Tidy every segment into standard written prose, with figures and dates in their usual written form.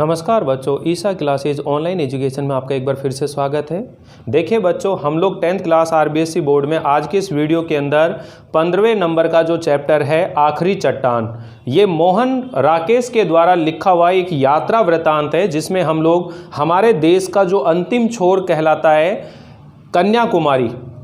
नमस्कार बच्चों, ईसा classes online education में आपका एक बार फिर से स्वागत है। देखिए बच्चों, हम लोग 10th क्लास आरबीएसई बोर्ड में आज के इस वीडियो के अंदर 15वें नंबर का जो चैप्टर है आखिरी चट्टान, ये मोहन राकेश के द्वारा लिखा हुआ एक यात्रा वृतांत है, जिसमें हम लोग हमारे देश का जो अंतिम छोर कहलाता है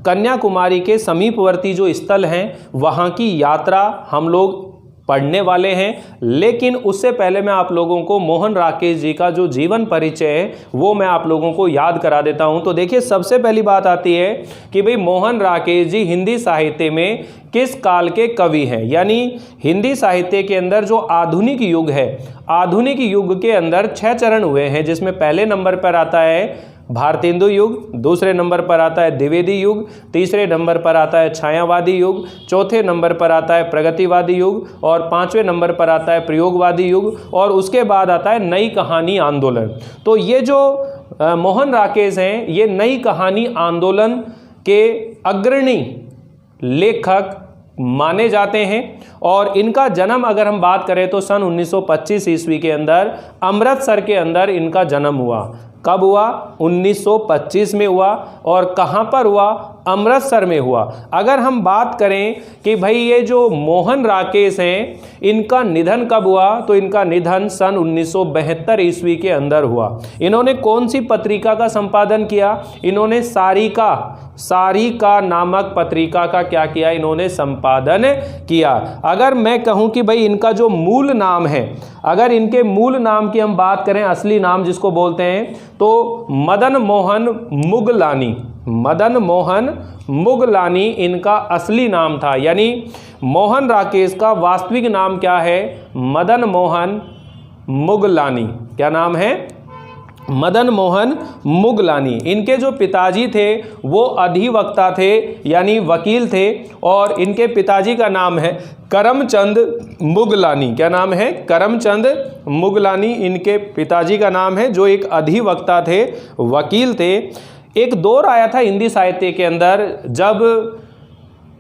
कन्याकुमारी के समीपवर्ती जो स्थल हैं वहाँ की यात्रा हम लोग पढ़ने वाले हैं। लेकिन उससे पहले मैं आप लोगों को मोहन राकेश जी का जो जीवन परिचय है वो मैं आप लोगों को याद करा देता हूं। तो देखिए, सबसे पहली बात आती है कि भाई मोहन राकेश जी हिंदी साहित्य में किस काल के कवि हैं। यानी हिंदी साहित्य के अंदर जो आधुनिक युग है, आधुनिक युग के अंदर 6 चरण हुए हैं, जिसमें पहले नंबर पर आता है भारतेंदु युग, दूसरे नंबर पर आता है द्विवेदी युग, तीसरे नंबर पर आता है छायावादी युग, चौथे नंबर पर आता है प्रगतिवादी युग और 5वें नंबर पर आता है प्रयोगवादी युग और उसके बाद आता है नई कहानी आंदोलन। तो ये जो मोहन राकेश हैं, ये नई कहानी आंदोलन के अग्रणी लेखक माने जाते हैं और इनका जन्म अगर हम बात करें तो सन 1925 ईस्वी के अंदर अमृतसर के अंदर इनका जन्म हुआ। कब हुआ? 1925 में हुआ। और कहाँ पर हुआ? अमृतसर में हुआ। अगर हम बात करें कि भाई ये जो मोहन राकेश हैं, इनका निधन कब हुआ, तो इनका निधन सन 1972 ईस्वी के अंदर हुआ। इन्होंने कौन सी पत्रिका का संपादन किया? इन्होंने सारिका नामक पत्रिका का क्या किया? इन्होंने संपादन किया। अगर मैं कहूं कि भाई इनका जो मूल नाम है, अगर इनके मूल नाम की हम बात करें, असली नाम जिसको बोलते हैं, तो मदन मोहन मुगलानी इनका असली नाम था। यानी मोहन राकेश का वास्तविक नाम क्या है? मदन मोहन मुगलानी। क्या नाम है? मदन मोहन मुगलानी। इनके जो पिताजी थे वो अधिवक्ता थे, यानी वकील थे, और इनके पिताजी का नाम है करमचंद मुगलानी। क्या नाम है? करमचंद मुगलानी इनके पिताजी का नाम है, जो एक अधिवक्ता थे, वकील थे। एक दौर आया था हिंदी साहित्य के अंदर जब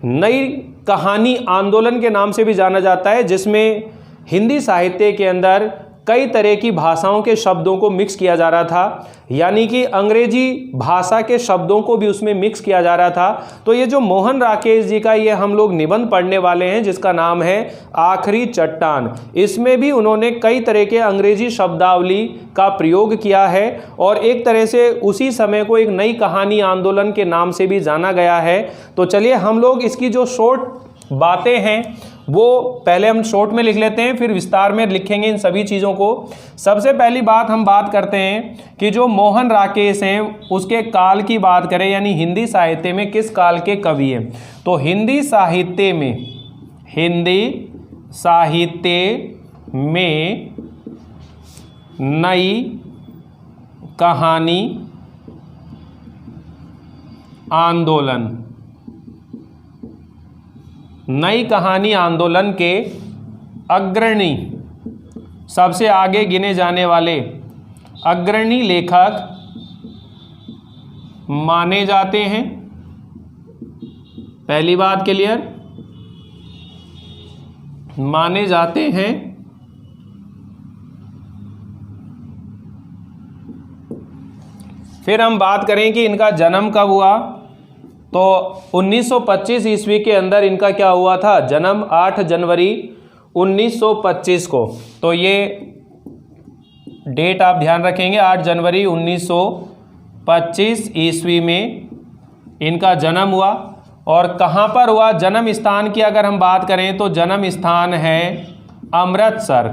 नई कहानी आंदोलन के नाम से भी जाना जाता है, जिसमें हिंदी साहित्य के अंदर कई तरह की भाषाओं के शब्दों को मिक्स किया जा रहा था, यानी कि अंग्रेजी भाषा के शब्दों को भी उसमें मिक्स किया जा रहा था। तो ये जो मोहन राकेश जी का ये हम लोग निबंध पढ़ने वाले हैं, जिसका नाम है आखिरी चट्टान, इसमें भी उन्होंने कई तरह के अंग्रेजी शब्दावली का प्रयोग किया है और एक तरह से उसी समय को एक नई कहानी आंदोलन के नाम से भी जाना गया है। तो चलिए हम लोग इसकी जो शॉर्ट बातें हैं वो पहले हम शॉर्ट में लिख लेते हैं, फिर विस्तार में लिखेंगे इन सभी चीज़ों को। सबसे पहली बात हम बात करते हैं कि जो मोहन राकेश हैं उसके काल की बात करें, यानी हिंदी साहित्य में किस काल के कवि हैं। तो हिंदी साहित्य में नई कहानी आंदोलन, नई कहानी आंदोलन के अग्रणी, सबसे आगे गिने जाने वाले अग्रणी लेखक माने जाते हैं। पहली बात क्लियर, माने जाते हैं। फिर हम बात करें कि इनका जन्म कब हुआ, तो 1925 ईस्वी के अंदर इनका क्या हुआ था? जन्म 8 जनवरी 1925 को। तो ये डेट आप ध्यान रखेंगे, 8 जनवरी 1925 ईस्वी में इनका जन्म हुआ। और कहाँ पर हुआ? जन्म स्थान की अगर हम बात करें तो जन्म स्थान है अमृतसर।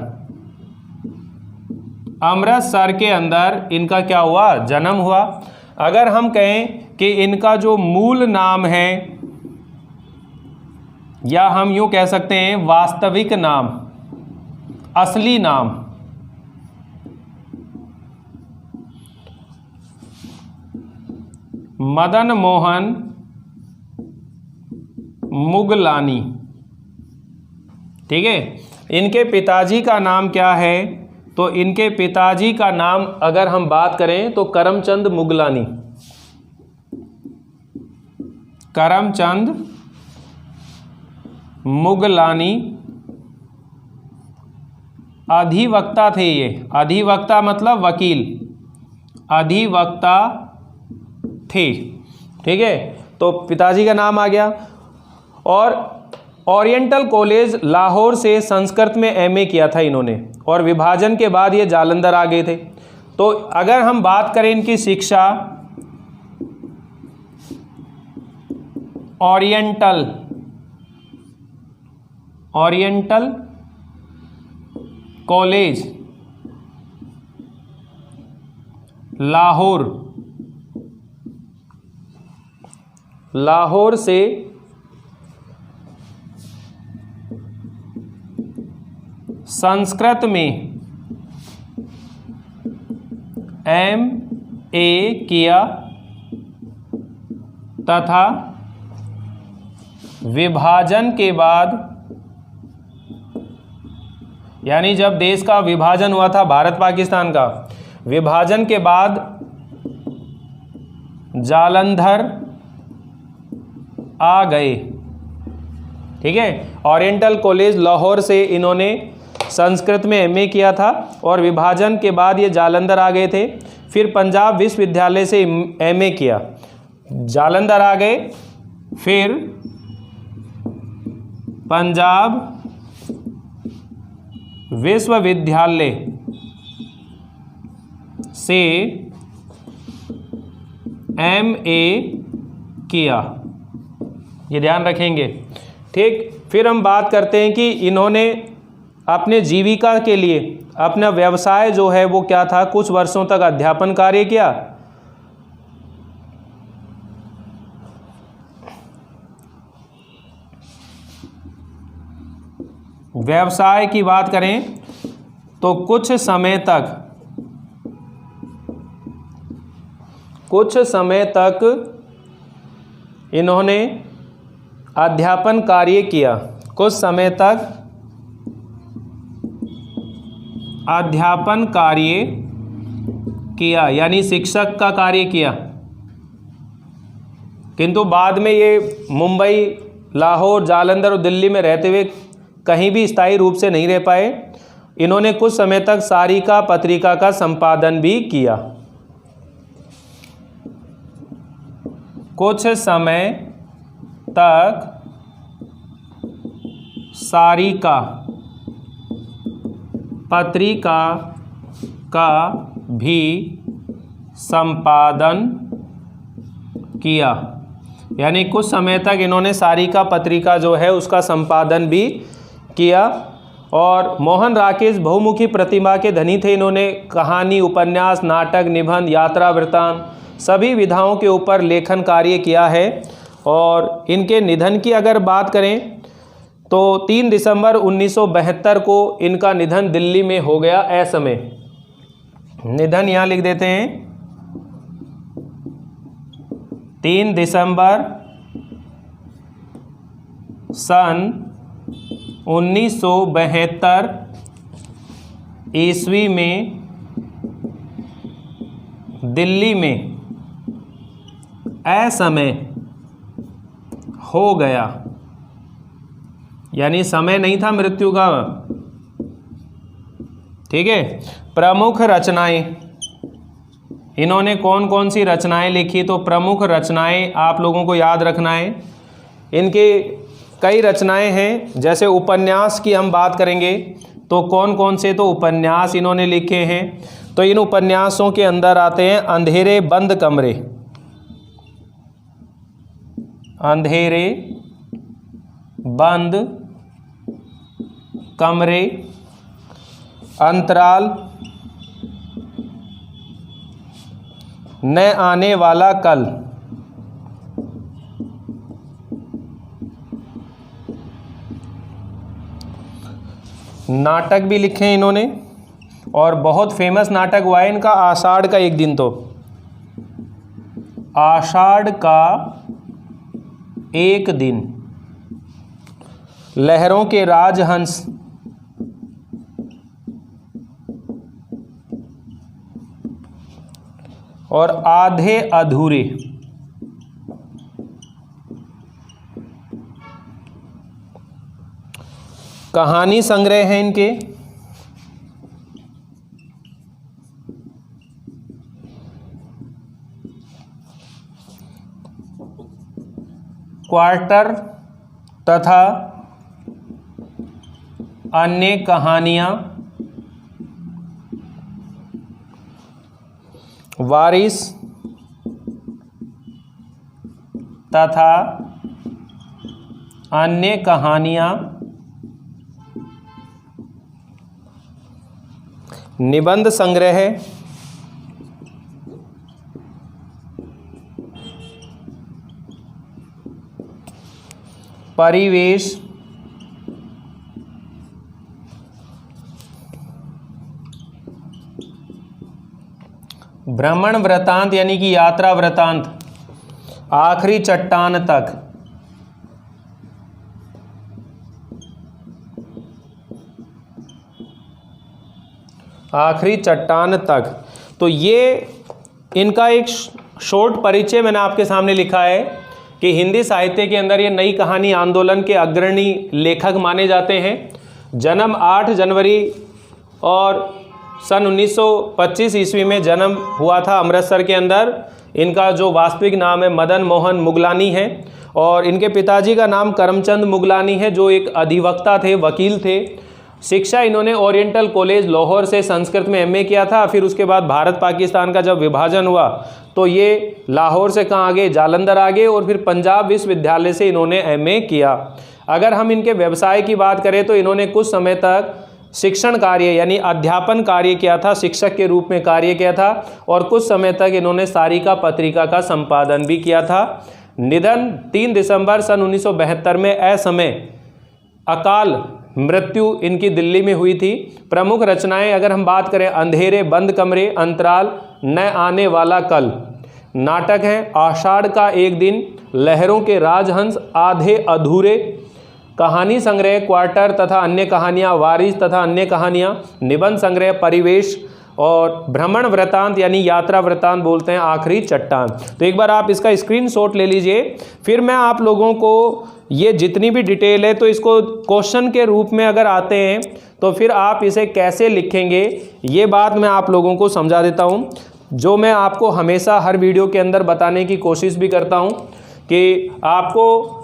अमृतसर के अंदर इनका क्या हुआ? जन्म हुआ। अगर हम कहें कि इनका जो मूल नाम है, या हम यूं कह सकते हैं वास्तविक नाम, असली नाम, मदन मोहन मुगलानी, ठीक है। इनके पिताजी का नाम क्या है? तो इनके पिताजी का नाम अगर हम बात करें तो करमचंद मुगलानी, करमचंद मुगलानी अधिवक्ता थे ये, अधिवक्ता मतलब वकील, अधिवक्ता थे। ठीक है, तो पिताजी का नाम आ गया। और ओरिएंटल कॉलेज लाहौर से संस्कृत में एमए किया था इन्होंने, और विभाजन के बाद ये जालंधर आ गए थे। तो अगर हम बात करें इनकी शिक्षा, ओरिएंटल कॉलेज लाहौर से संस्कृत में एमए किया तथा विभाजन के बाद, यानी जब देश का विभाजन हुआ था भारत पाकिस्तान का, विभाजन के बाद जालंधर आ गए। ठीक है, ओरिएंटल कॉलेज लाहौर से इन्होंने संस्कृत में एमए किया था और विभाजन के बाद ये जालंधर आ गए थे। फिर पंजाब विश्वविद्यालय से एमए किया, जालंधर आ गए, फिर पंजाब विश्वविद्यालय से एमए किया, ये ध्यान रखेंगे। ठीक, फिर हम बात करते हैं कि इन्होंने अपने जीविका के लिए अपना व्यवसाय जो है वो क्या था, कुछ वर्षों तक अध्यापन कार्य किया। व्यवसाय की बात करें तो कुछ समय तक इन्होंने अध्यापन कार्य किया, कुछ समय तक अध्यापन कार्य किया, यानी शिक्षक का कार्य किया। किंतु बाद में ये मुंबई, लाहौर, जालंधर और दिल्ली में रहते हुए कहीं भी स्थायी रूप से नहीं रह पाए। इन्होंने कुछ समय तक सारिका पत्रिका का संपादन भी किया। कुछ समय तक सारिका पत्रिका का भी संपादन किया, यानी कुछ समय तक इन्होंने सारिका पत्रिका जो है उसका संपादन भी किया। और मोहन राकेश बहुमुखी प्रतिभा के धनी थे। इन्होंने कहानी, उपन्यास, नाटक, निबंध, यात्रा वृत्तांत सभी विधाओं के ऊपर लेखन कार्य किया है। और इनके निधन की अगर बात करें तो 3 दिसंबर 1972 को इनका निधन दिल्ली में हो गया असमय। निधन यहाँ लिख देते हैं, 3 दिसंबर सन 1972 ईस्वी में दिल्ली में असमय हो गया, यानी समय नहीं था मृत्यु का। ठीक है, प्रमुख रचनाएं, इन्होंने कौन कौन सी रचनाएं लिखी, तो प्रमुख रचनाएं आप लोगों को याद रखना है। इनके कई रचनाएं हैं, जैसे उपन्यास की हम बात करेंगे तो कौन कौन से तो उपन्यास इन्होंने लिखे हैं। तो इन उपन्यासों के अंदर आते हैं अंधेरे बंद कमरे, अंधेरे बंद कमरे, अंतराल, न आने वाला कल, नाटक भी लिखे हैं इन्होंने। और बहुत फेमस नाटक हुआ है इनका आषाढ़ का एक दिन, तो आषाढ़ का एक दिन, लहरों के राजहंस, और आधे अधूरे। कहानी संग्रह हैं इनके, क्वार्टर तथा अन्य कहानियाँ, वारिस तथा अन्य कहानियाँ, निबंध संग्रह, परिवेश, भ्रमण वृतांत यानी कि यात्रा वृतांत, आखिरी चट्टान तक, आखिरी चट्टान तक। तो ये इनका एक शॉर्ट परिचय मैंने आपके सामने लिखा है कि हिंदी साहित्य के अंदर ये नई कहानी आंदोलन के अग्रणी लेखक माने जाते हैं। जन्म 8 जनवरी और सन 1925 ईस्वी में जन्म हुआ था अमृतसर के अंदर। इनका जो वास्तविक नाम है मदन मोहन मुगलानी है और इनके पिताजी का नाम करमचंद मुगलानी है जो एक अधिवक्ता थे, वकील थे। शिक्षा इन्होंने ओरिएंटल कॉलेज लाहौर से संस्कृत में एमए किया था। फिर उसके बाद भारत पाकिस्तान का जब विभाजन हुआ तो ये लाहौर से कहाँ आ गए, जालंधर आ गए और फिर पंजाब विश्वविद्यालय से इन्होंने एमए किया। अगर हम इनके व्यवसाय की बात करें तो इन्होंने कुछ समय तक शिक्षण कार्य यानी अध्यापन कार्य किया था, शिक्षक के रूप में कार्य किया था और कुछ समय तक इन्होंने सारिका पत्रिका का संपादन भी किया था। निधन 3 दिसंबर सन 1972 में असमय अकाल मृत्यु इनकी दिल्ली में हुई थी। प्रमुख रचनाएं अगर हम बात करें, अंधेरे बंद कमरे, अंतराल, न आने वाला कल। नाटक हैं आषाढ़ का एक दिन, लहरों के राजहंस, आधे अधूरे। कहानी संग्रह क्वार्टर तथा अन्य कहानियाँ, वारिस तथा अन्य कहानियाँ। निबंध संग्रह परिवेश और भ्रमण वृतांत यानी यात्रा वृतांत बोलते हैं, आखिरी चट्टान। तो एक बार आप इसका स्क्रीनशॉट ले लीजिए। फिर मैं आप लोगों को ये जितनी भी डिटेल है तो इसको क्वेश्चन के रूप में अगर आते हैं तो फिर आप इसे कैसे लिखेंगे ये बात मैं आप लोगों को समझा देता हूँ, जो मैं आपको हमेशा हर वीडियो के अंदर बताने की कोशिश भी करता हूँ कि आपको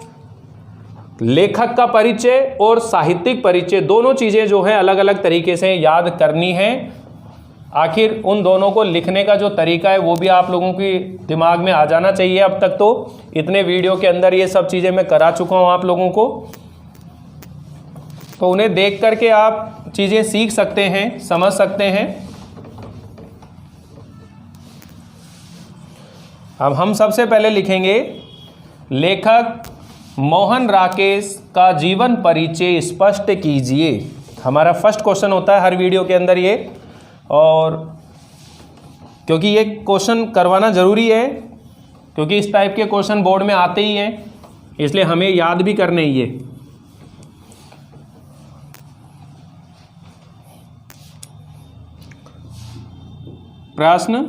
लेखक का परिचय और साहित्यिक परिचय दोनों चीज़ें जो हैं अलग अलग तरीके से याद करनी है। आखिर उन दोनों को लिखने का जो तरीका है वो भी आप लोगों के दिमाग में आ जाना चाहिए। अब तक तो इतने वीडियो के अंदर ये सब चीज़ें मैं करा चुका हूँ आप लोगों को, तो उन्हें देख करके आप चीज़ें सीख सकते हैं, समझ सकते हैं। अब हम सबसे पहले लिखेंगे लेखक मोहन राकेश का जीवन परिचय स्पष्ट कीजिए। हमारा फर्स्ट क्वेश्चन होता है हर वीडियो के अंदर ये, और क्योंकि ये क्वेश्चन करवाना ज़रूरी है क्योंकि इस टाइप के क्वेश्चन बोर्ड में आते ही हैं, इसलिए हमें याद भी करने ही है। प्रश्न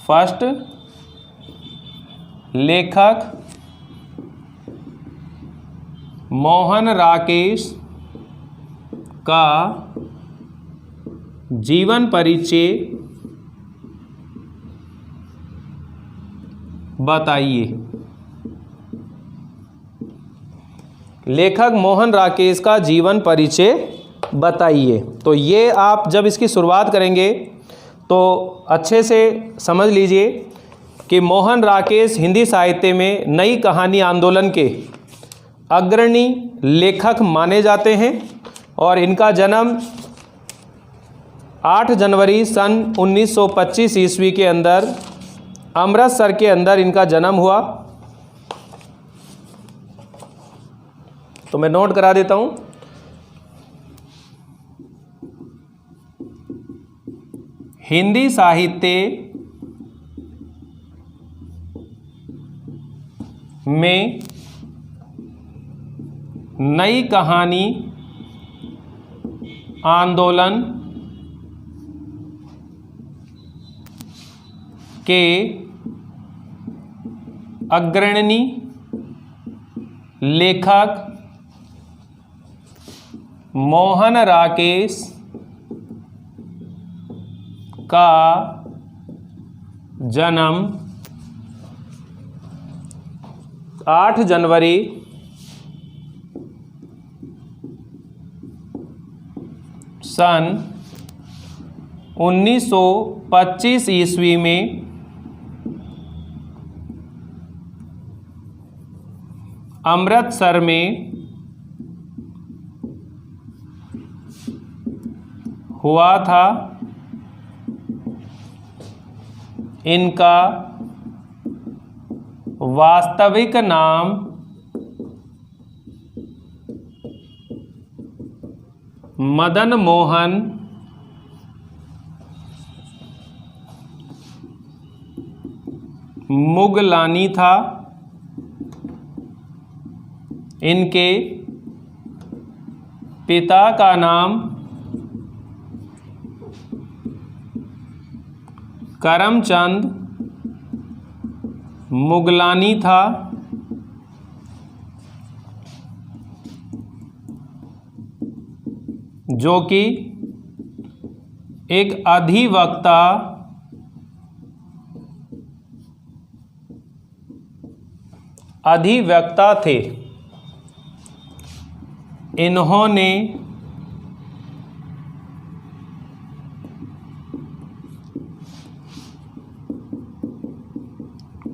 फर्स्ट, लेखक मोहन राकेश का जीवन परिचय बताइए। लेखक मोहन राकेश का जीवन परिचय बताइए। तो ये आप जब इसकी शुरुआत करेंगे तो अच्छे से समझ लीजिए कि मोहन राकेश हिंदी साहित्य में नई कहानी आंदोलन के अग्रणी लेखक माने जाते हैं और इनका जन्म 8 जनवरी सन 1925 ईस्वी के अंदर अमृतसर के अंदर इनका जन्म हुआ। तो मैं नोट करा देता हूं, हिंदी साहित्य में नई कहानी आंदोलन के अग्रणी लेखक मोहन राकेश का जन्म 8 जनवरी 1925 ईस्वी में अमृतसर में हुआ था। इनका वास्तविक नाम मदन मोहन मुगलानी था। इनके पिता का नाम करमचंद मुगलानी था। जो कि एक अधिवक्ता थे। इन्होंने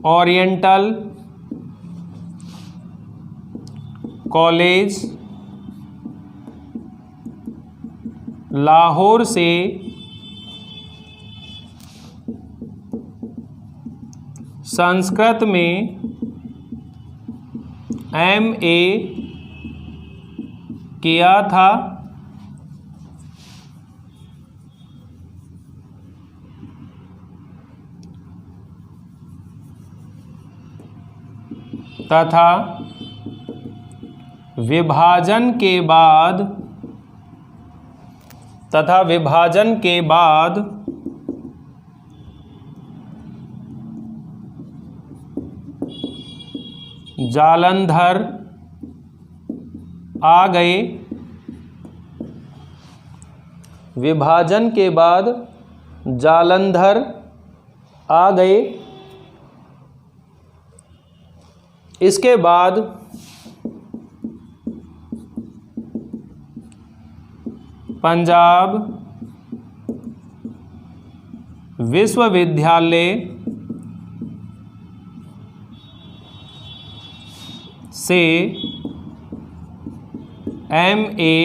ओरिएंटल कॉलेज लाहौर से संस्कृत में MA किया था। तथा विभाजन के बाद जालंधर आ गए। विभाजन के बाद जालंधर आ गए। इसके बाद पंजाब विश्वविद्यालय से MA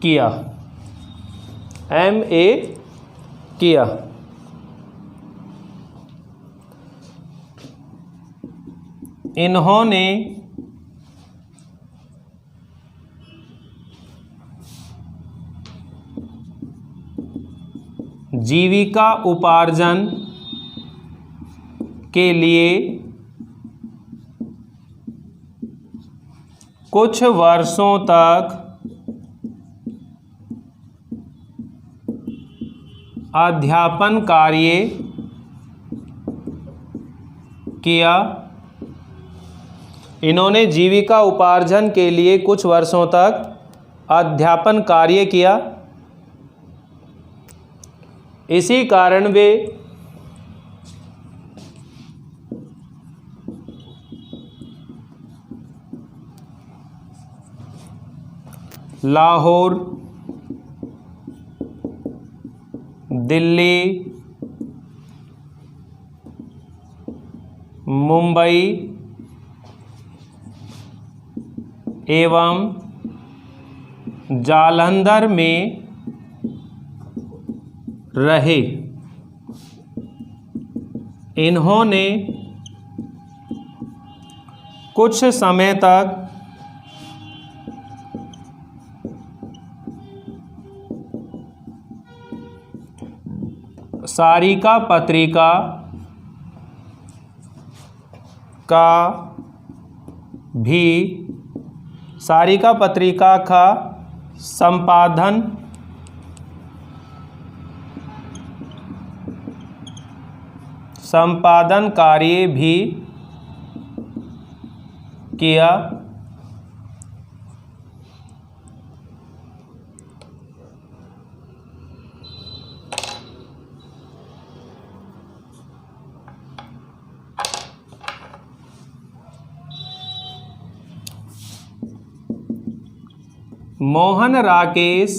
किया। इन्होंने जीविका उपार्जन के लिए कुछ वर्षों तक अध्यापन कार्य किया। इन्होंने जीविका उपार्जन के लिए कुछ वर्षों तक अध्यापन कार्य किया। इसी कारण वे लाहौर, दिल्ली, मुंबई एवं जालंधर में रहे। इन्होंने कुछ समय तक सारिका पत्रिका का संपादन कार्य भी किया। मोहन राकेश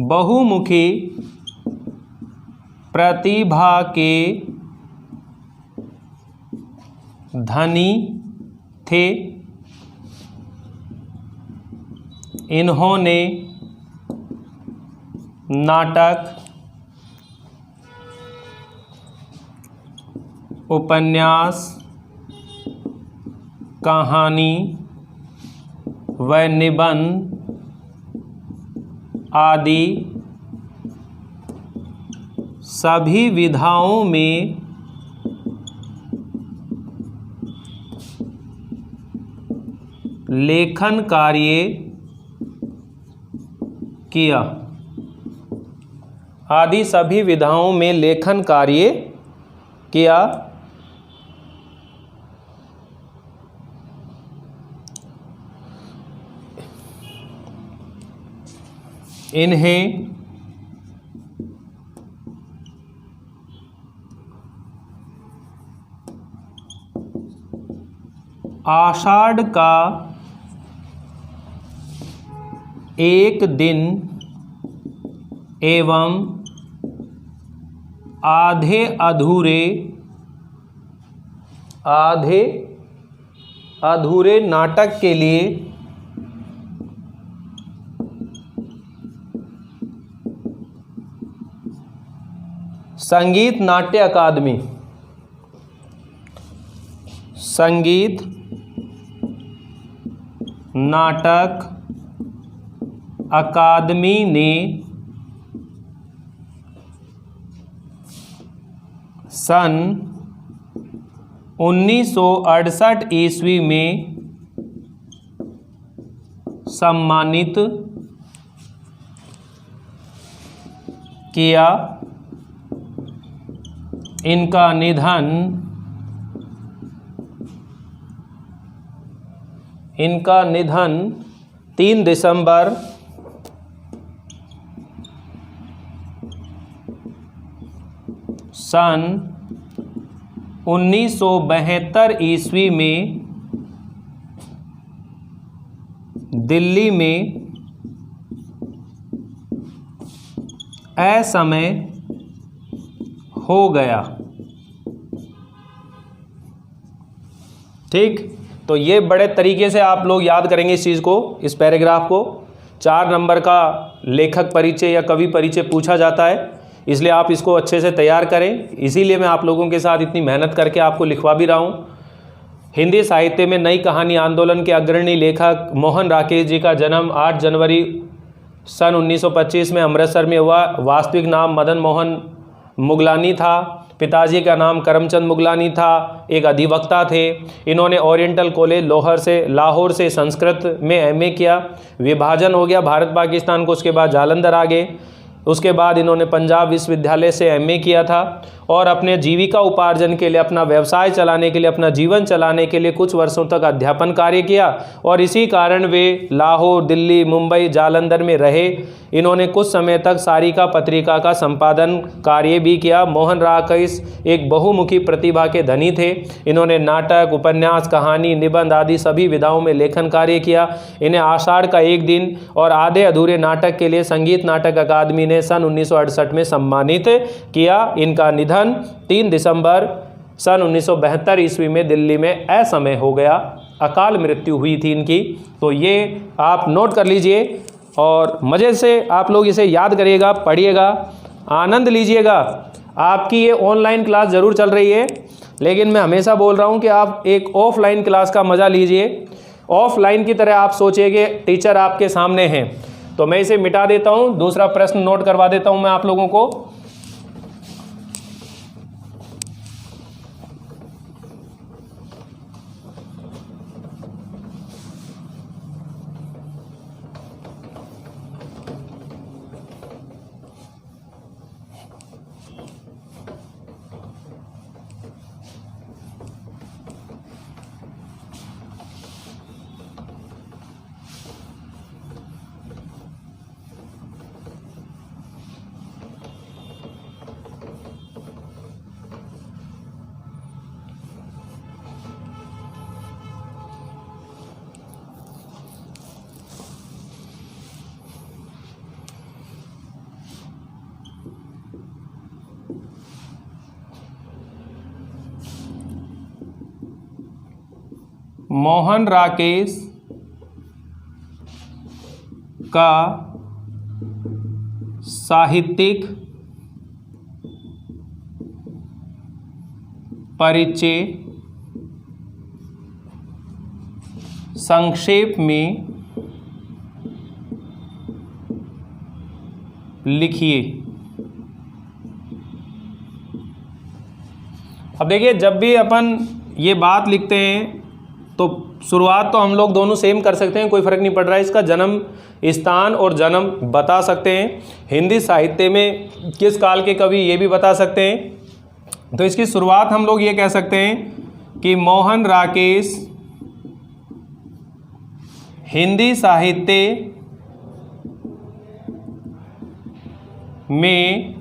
बहुमुखी प्रतिभा के धनी थे। इन्होंने नाटक, उपन्यास, कहानी व निबंध आदि सभी विधाओं में लेखन कार्य किया। आदि सभी विधाओं में लेखन कार्य किया। इन्हें आषाढ़ का एक दिन एवं आधे अधूरे नाटक के लिए संगीत नाट्य अकादमी संगीत नाटक अकादमी ने सन 1968 ईस्वी में सम्मानित किया। इनका निधन 3 दिसंबर सन 1972 ईस्वी में दिल्ली में असमय हो गया। ठीक, तो ये बड़े तरीके से आप लोग याद करेंगे इस चीज़ को, इस पैराग्राफ को। 4 नंबर का लेखक परिचय या कवि परिचय पूछा जाता है, इसलिए आप इसको अच्छे से तैयार करें। इसीलिए मैं आप लोगों के साथ इतनी मेहनत करके आपको लिखवा भी रहा हूँ। हिंदी साहित्य में नई कहानी आंदोलन के अग्रणी लेखक मोहन राकेश जी का जन्म 8 जनवरी सन 1925 में अमृतसर में हुआ। वास्तविक नाम मदन मोहन मुगलानी था। पिताजी का नाम करमचंद मुगलानी था, एक अधिवक्ता थे। इन्होंने ओरिएंटल कॉलेज लाहौर से संस्कृत में एमए किया। विभाजन हो गया भारत पाकिस्तान को, उसके बाद जालंधर आ गए। उसके बाद इन्होंने पंजाब विश्वविद्यालय से एमए किया था और अपने जीविका उपार्जन के लिए, अपना व्यवसाय चलाने के लिए, अपना जीवन चलाने के लिए कुछ वर्षों तक अध्यापन कार्य किया और इसी कारण वे लाहौर, दिल्ली, मुंबई, जालंधर में रहे। इन्होंने कुछ समय तक सारिका पत्रिका का संपादन कार्य भी किया। मोहन राकेश एक बहुमुखी प्रतिभा के धनी थे। इन्होंने नाटक, उपन्यास, कहानी, निबंध आदि सभी विधाओं में लेखन कार्य किया। इन्हें आषाढ़ का एक दिन और आधे अधूरे नाटक के लिए संगीत नाटक अकादमी ने सन 1968 में सम्मानित किया। इनका निधन 3 दिसंबर सन 1972 ईस्वी में दिल्ली में असमय हो गया, अकाल मृत्यु हुई थी इनकी। तो ये आप नोट कर लीजिए और मज़े से आप लोग इसे याद करिएगा, पढ़िएगा, आनंद लीजिएगा। आपकी ये ऑनलाइन क्लास ज़रूर चल रही है, लेकिन मैं हमेशा बोल रहा हूँ कि आप एक ऑफलाइन क्लास का मज़ा लीजिए। ऑफलाइन की तरह आप सोचिए कि टीचर आपके सामने हैं। तो मैं इसे मिटा देता हूँ, दूसरा प्रश्न नोट करवा देता हूँ मैं आप लोगों को। मोहन राकेश का साहित्यिक परिचय संक्षेप में लिखिए। अब देखिए, जब भी अपन ये बात लिखते हैं तो शुरुआत तो हम लोग दोनों सेम कर सकते हैं, कोई फ़र्क नहीं पड़ रहा है। इसका जन्म स्थान और जन्म बता सकते हैं। हिंदी साहित्य में किस काल के कवि ये भी बता सकते हैं। तो इसकी शुरुआत हम लोग ये कह सकते हैं कि मोहन राकेश हिंदी साहित्य में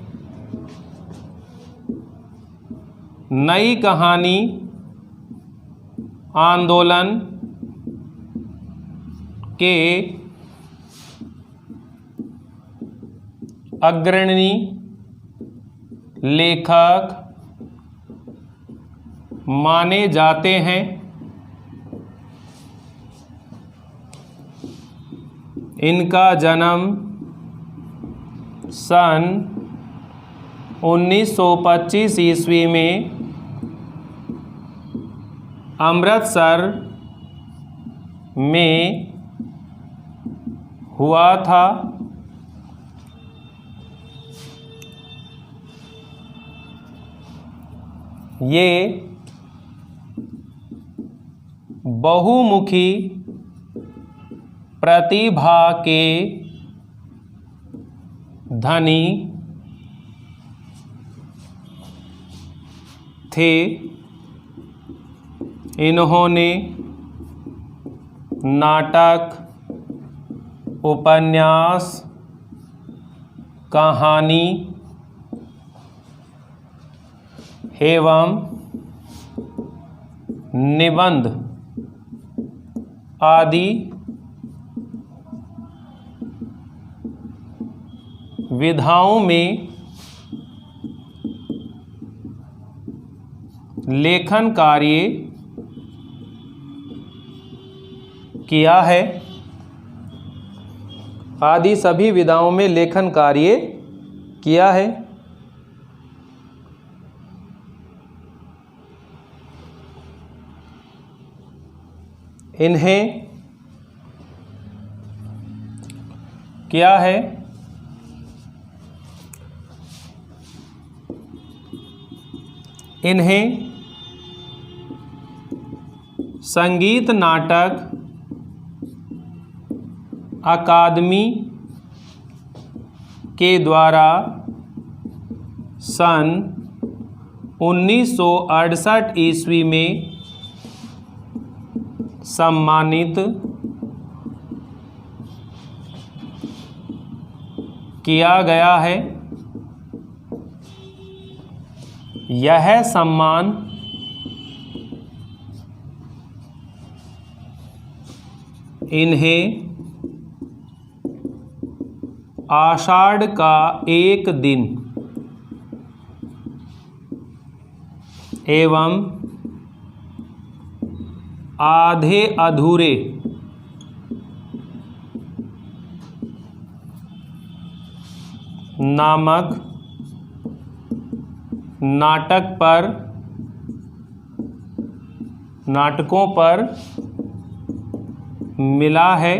नई कहानी आंदोलन के अग्रणी लेखक माने जाते हैं। इनका जन्म सन 1925 ईस्वी में अमृतसर में हुआ था। ये बहुमुखी प्रतिभा के धनी थे। इन्होंने नाटक, उपन्यास, कहानी एवं निबंध आदि विधाओं में लेखन कार्य किया है। आदि सभी विधाओं में लेखन कार्य किया है। इन्हें क्या है, इन्हें संगीत नाटक अकादमी के द्वारा सन 1968 ईस्वी में सम्मानित किया गया है। यह सम्मान इन्हें आषाढ़ का एक दिन एवं आधे अधूरे नामक नाटकों पर मिला है।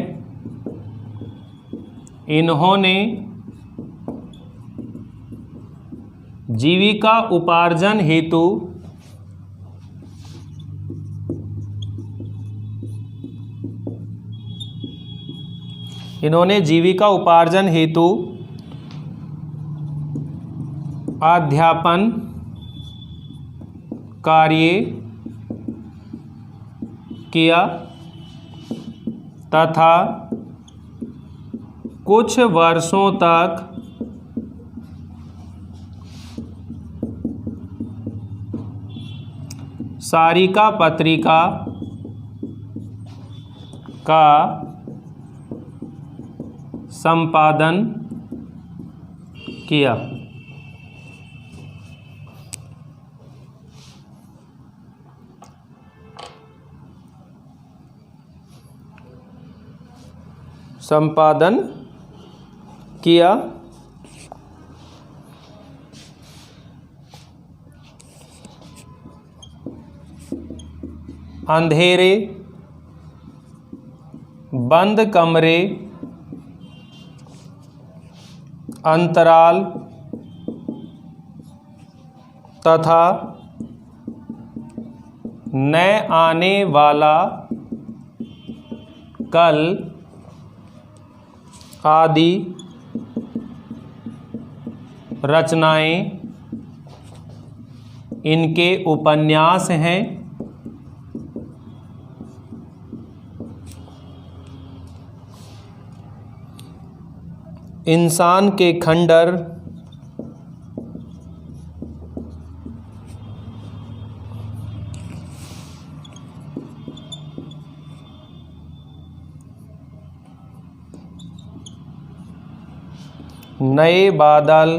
इन्होंने जीविका उपार्जन हेतु अध्यापन कार्य किया तथा कुछ वर्षों तक सारिका पत्रिका का संपादन किया। संपादन किया। अंधेरे बंद कमरे अंतराल तथा न आने वाला कल आदि रचनाएं इनके उपन्यास हैं। इंसान के खंडर नए बादल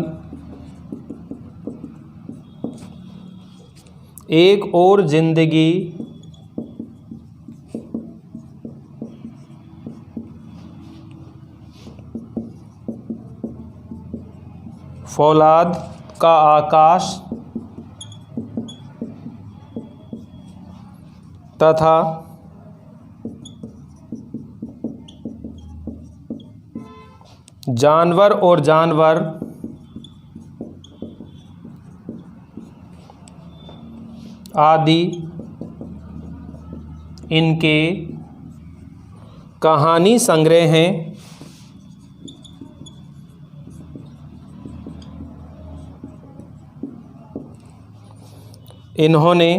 एक और जिंदगी फौलाद का आकाश तथा जानवर और जानवर आदि इनके कहानी संग्रह हैं। इन्होंने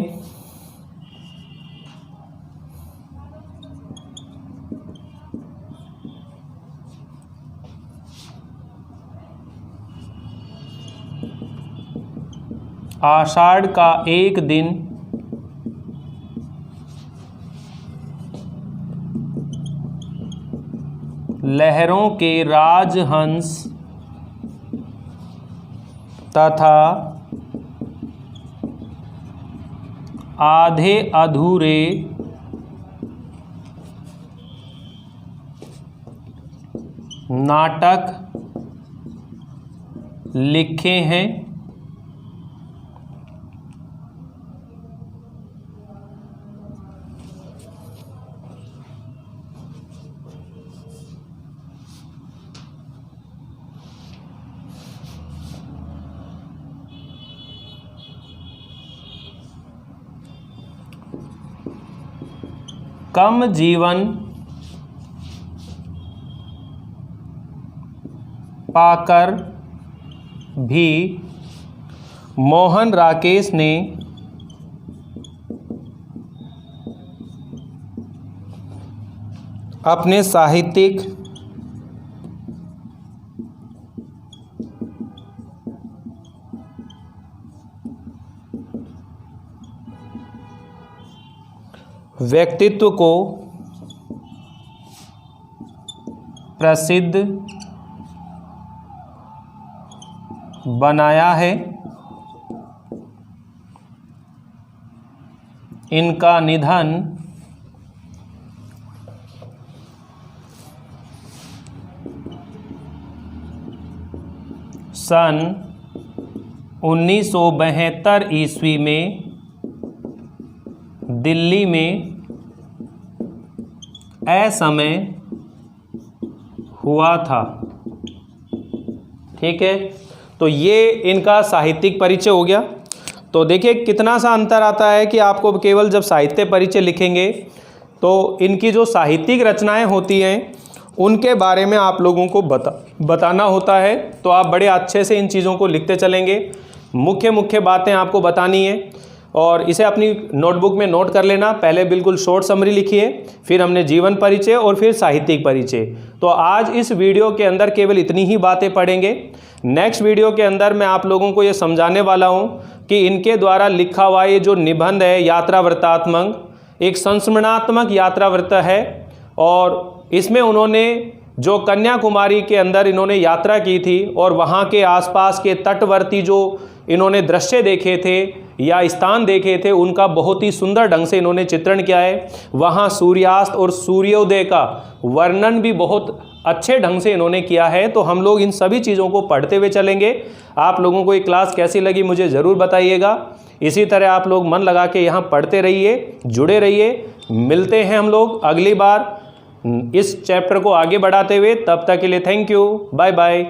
आषाढ़ का एक दिन लहरों के राजहंस तथा आधे अधूरे नाटक लिखे हैं। कम जीवन पाकर भी मोहन राकेश ने अपने साहित्यिक व्यक्तित्व को प्रसिद्ध बनाया है। इनका निधन सन 1972 ईस्वी में दिल्ली में असमय हुआ था। ठीक है, तो ये इनका साहित्यिक परिचय हो गया। तो देखिए कितना सा अंतर आता है कि आपको केवल जब साहित्य परिचय लिखेंगे तो इनकी जो साहित्यिक रचनाएं होती हैं उनके बारे में आप लोगों को बताना होता है। तो आप बड़े अच्छे से इन चीज़ों को लिखते चलेंगे, मुख्य मुख्य बातें आपको बतानी है और इसे अपनी नोटबुक में नोट कर लेना। पहले बिल्कुल शॉर्ट समरी लिखिए, फिर हमने जीवन परिचय और फिर साहित्यिक परिचय। तो आज इस वीडियो के अंदर केवल इतनी ही बातें पढ़ेंगे। नेक्स्ट वीडियो के अंदर मैं आप लोगों को ये समझाने वाला हूँ कि इनके द्वारा लिखा हुआ ये जो निबंध है यात्रा वृत्तात्मक, एक संस्मरणात्मक यात्रा वृत्त है और इसमें उन्होंने जो कन्याकुमारी के अंदर इन्होंने यात्रा की थी और वहाँ के आसपास के तटवर्ती जो इन्होंने दृश्य देखे थे या स्थान देखे थे उनका बहुत ही सुंदर ढंग से इन्होंने चित्रण किया है। वहाँ सूर्यास्त और सूर्योदय का वर्णन भी बहुत अच्छे ढंग से इन्होंने किया है। तो हम लोग इन सभी चीज़ों को पढ़ते हुए चलेंगे। आप लोगों को ये क्लास कैसी लगी मुझे ज़रूर बताइएगा। इसी तरह आप लोग मन लगा के यहाँ पढ़ते रहिए, जुड़े रहिए। मिलते हैं हम लोग अगली बार इस चैप्टर को आगे बढ़ाते हुए। तब तक के लिए थैंक यू, बाय बाय।